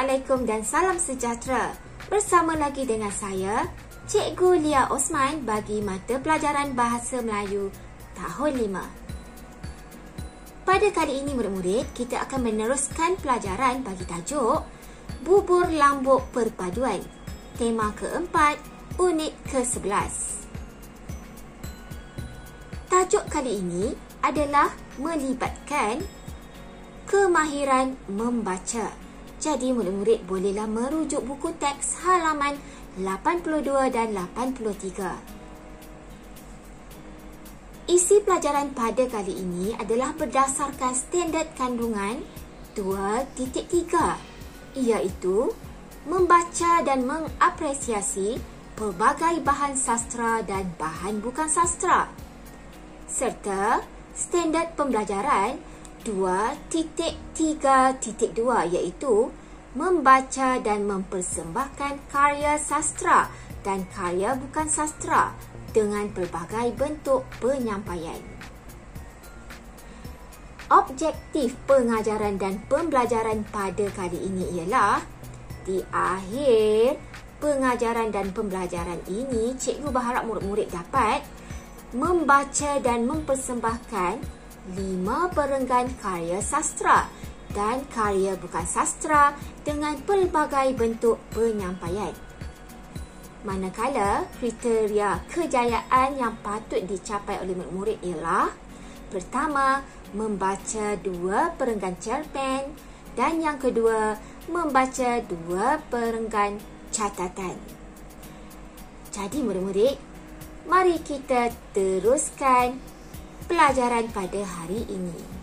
Assalamualaikum dan salam sejahtera. Bersama lagi dengan saya, Cikgu Lia Osman bagi mata pelajaran Bahasa Melayu tahun 5. Pada kali ini murid-murid, kita akan meneruskan pelajaran bagi tajuk Bubur Lambuk Perpaduan. Tema keempat, unit ke-11. Tajuk kali ini adalah melibatkan kemahiran membaca. Jadi murid-murid bolehlah merujuk buku teks halaman 82 dan 83. Isi pelajaran pada kali ini adalah berdasarkan standard kandungan 2.3, iaitu membaca dan mengapresiasi pelbagai bahan sastra dan bahan bukan sastra, serta standard pembelajaran 2.3.2 iaitu membaca dan mempersembahkan karya sastra dan karya bukan sastra dengan pelbagai bentuk penyampaian. Objektif pengajaran dan pembelajaran pada kali ini ialah di akhir pengajaran dan pembelajaran ini, cikgu berharap murid-murid dapat membaca dan mempersembahkan 5 perenggan karya sastra dan karya bukan sastra dengan pelbagai bentuk penyampaian. Manakala kriteria kejayaan yang patut dicapai oleh murid-murid ialah: pertama, membaca 2 perenggan cerpen, dan yang kedua, membaca 2 perenggan catatan. Jadi murid-murid, mari kita teruskan pelajaran pada hari ini.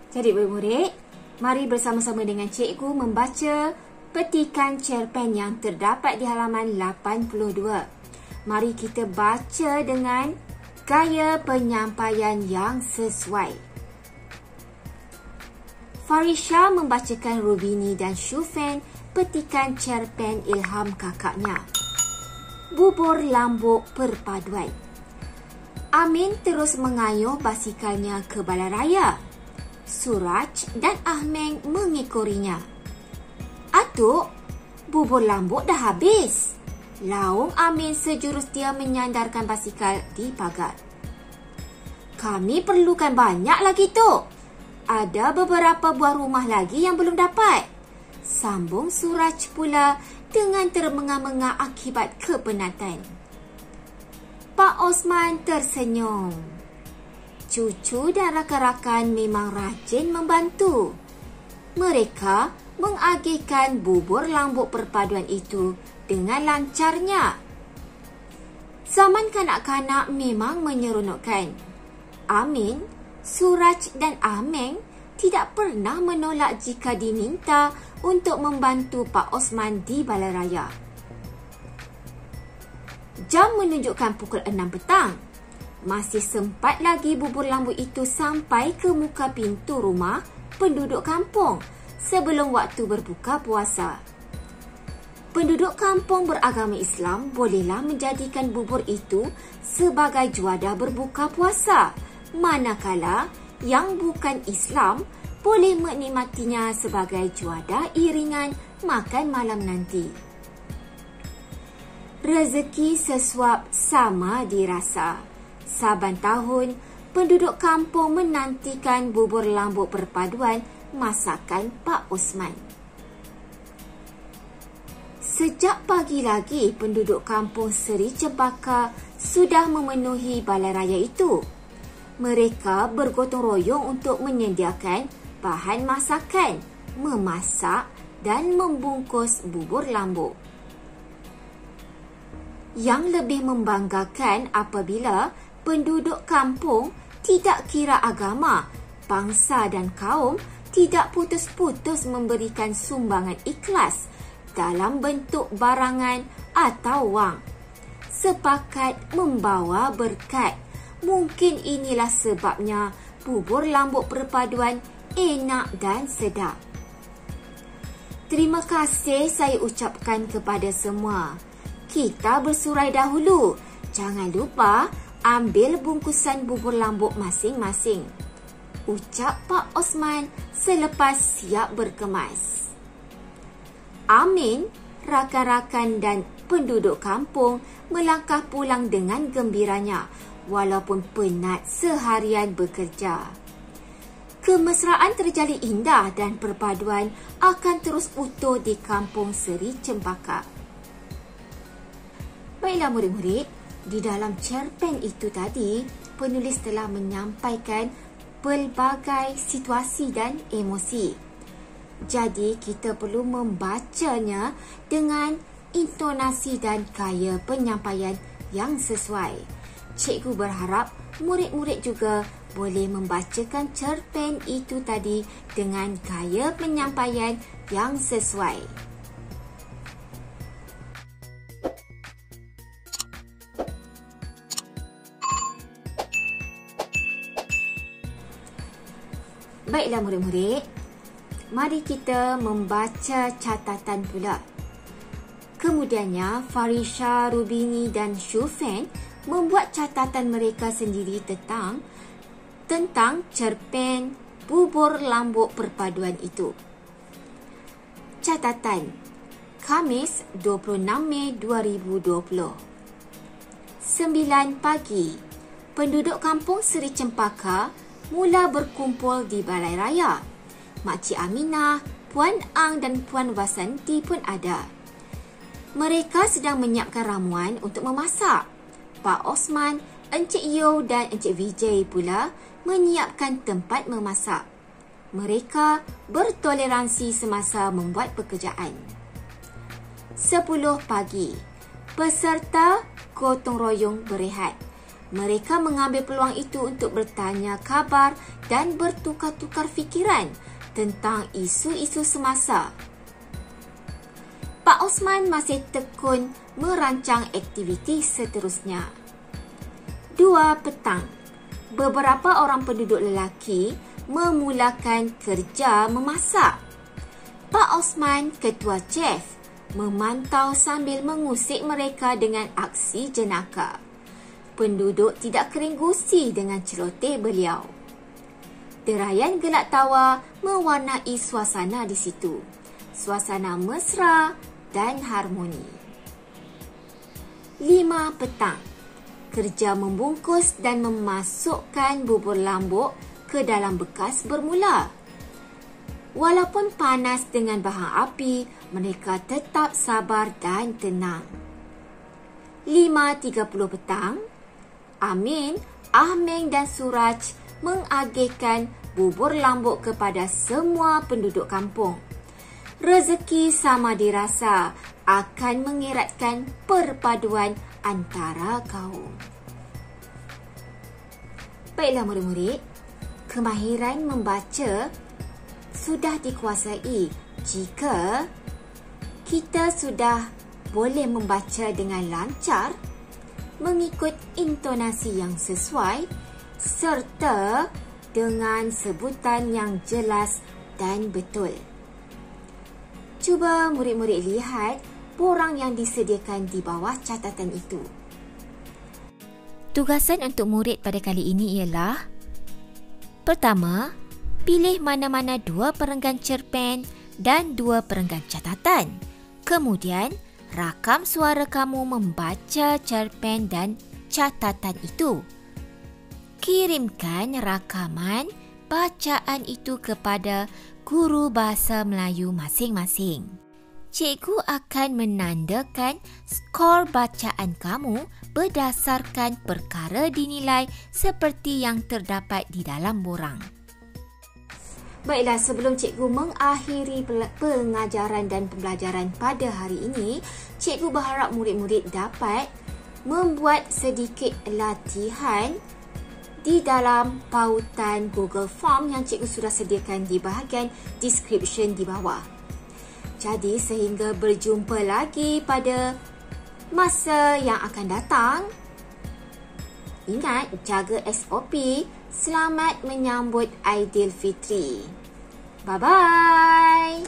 Jadi murid-murid, mari bersama-sama dengan cikgu membaca petikan cerpen yang terdapat di halaman 82. Mari kita baca dengan gaya penyampaian yang sesuai. Farisha membacakan Rubini dan Syufen petikan cerpen ilham kakaknya, Bubur Lambuk Perpaduan. Amin terus mengayuh basikalnya ke balaraya. Suraj dan Ahmeng mengikurinya. Atuk, bubur lambuk dah habis. Laung Amin sejurus dia menyandarkan basikal di pagar. Kami perlukan banyak lagi, Tok. Ada beberapa buah rumah lagi yang belum dapat. Sambung Suraj pula dengan termengah-mengah akibat kepenatan. Pak Osman tersenyum. Cucu dan rakan-rakan memang rajin membantu. Mereka mengagihkan bubur lambuk perpaduan itu dengan lancarnya. Zaman kanak-kanak memang menyeronokkan. Amin, Suraj dan Ahmeng tidak pernah menolak jika diminta untuk membantu Pak Osman di balaraya. Jam menunjukkan pukul 6 petang. Masih sempat lagi bubur lambuk itu sampai ke muka pintu rumah penduduk kampung sebelum waktu berbuka puasa. Penduduk kampung beragama Islam bolehlah menjadikan bubur itu sebagai juadah berbuka puasa, manakala yang bukan Islam boleh menikmatinya sebagai juadah iringan makan malam nanti. Rezeki sesuap sama dirasa. Saban tahun, penduduk kampung menantikan bubur lambuk perpaduan masakan Pak Osman. Sejak pagi lagi, penduduk kampung Seri Cempaka sudah memenuhi balaraya itu. Mereka bergotong royong untuk menyediakan bahan masakan, memasak dan membungkus bubur lambuk. Yang lebih membanggakan apabila penduduk kampung tidak kira agama, bangsa dan kaum tidak putus-putus memberikan sumbangan ikhlas dalam bentuk barangan atau wang. Sepakat membawa berkat. Mungkin inilah sebabnya bubur lambuk perpaduan enak dan sedap. Terima kasih saya ucapkan kepada semua. Kita bersurai dahulu. Jangan lupa ambil bungkusan bubur lambuk masing-masing, ucap Pak Osman selepas siap berkemas. Amin, rakan-rakan dan penduduk kampung melangkah pulang dengan gembiranya walaupun penat seharian bekerja. Kemesraan terjalin indah dan perpaduan akan terus utuh di kampung Seri Cempaka. Baiklah murid-murid, di dalam cerpen itu tadi, penulis telah menyampaikan pelbagai situasi dan emosi. Jadi, kita perlu membacanya dengan intonasi dan gaya penyampaian yang sesuai. Cikgu berharap murid-murid juga boleh membacakan cerpen itu tadi dengan gaya penyampaian yang sesuai. Baiklah murid-murid, mari kita membaca catatan pula. Kemudiannya, Farisha, Rubini dan Syufen membuat catatan mereka sendiri tentang cerpen Bubur Lambuk Perpaduan itu. Catatan, Khamis 26 Mei 2020. 9 pagi, penduduk kampung Seri Cempaka mula berkumpul di Balai Raya. Makcik Aminah, Puan Ang dan Puan Vasanti pun ada. Mereka sedang menyiapkan ramuan untuk memasak. Pak Osman, Encik Yo dan Encik Vijay pula menyiapkan tempat memasak. Mereka bertoleransi semasa membuat pekerjaan. 10 pagi, peserta gotong royong berehat. Mereka mengambil peluang itu untuk bertanya khabar dan bertukar-tukar fikiran tentang isu-isu semasa. Pak Osman masih tekun merancang aktiviti seterusnya. 2 petang, beberapa orang penduduk lelaki memulakan kerja memasak. Pak Osman, ketua chef, memantau sambil mengusik mereka dengan aksi jenaka. Penduduk tidak kering gusi dengan celoteh beliau. Derayan gelak tawa mewarnai suasana di situ. Suasana mesra dan harmoni. 5 petang, kerja membungkus dan memasukkan bubur lambuk ke dalam bekas bermula. Walaupun panas dengan bahang api, mereka tetap sabar dan tenang. 5.30 petang, Amin, Ahmeng dan Suraj mengagihkan bubur lambuk kepada semua penduduk kampung. Rezeki sama dirasa akan mengeratkan perpaduan antara kaum. Baiklah murid-murid, kemahiran membaca sudah dikuasai jika kita sudah boleh membaca dengan lancar, mengikut intonasi yang sesuai serta dengan sebutan yang jelas dan betul. Cuba murid-murid lihat borang yang disediakan di bawah catatan itu. Tugasan untuk murid pada kali ini ialah: pertama, pilih mana-mana 2 perenggan cerpen dan 2 perenggan catatan. Kemudian, rakam suara kamu membaca cerpen dan catatan itu. Kirimkan rakaman bacaan itu kepada guru bahasa Melayu masing-masing. Cikgu akan menandakan skor bacaan kamu berdasarkan perkara dinilai seperti yang terdapat di dalam borang. Baiklah, sebelum cikgu mengakhiri pengajaran dan pembelajaran pada hari ini, cikgu berharap murid-murid dapat membuat sedikit latihan di dalam pautan Google Form yang cikgu sudah sediakan di bahagian description di bawah. Jadi, sehingga berjumpa lagi pada masa yang akan datang, ingat jaga SOP. Selamat menyambut Aidilfitri. Bye-bye.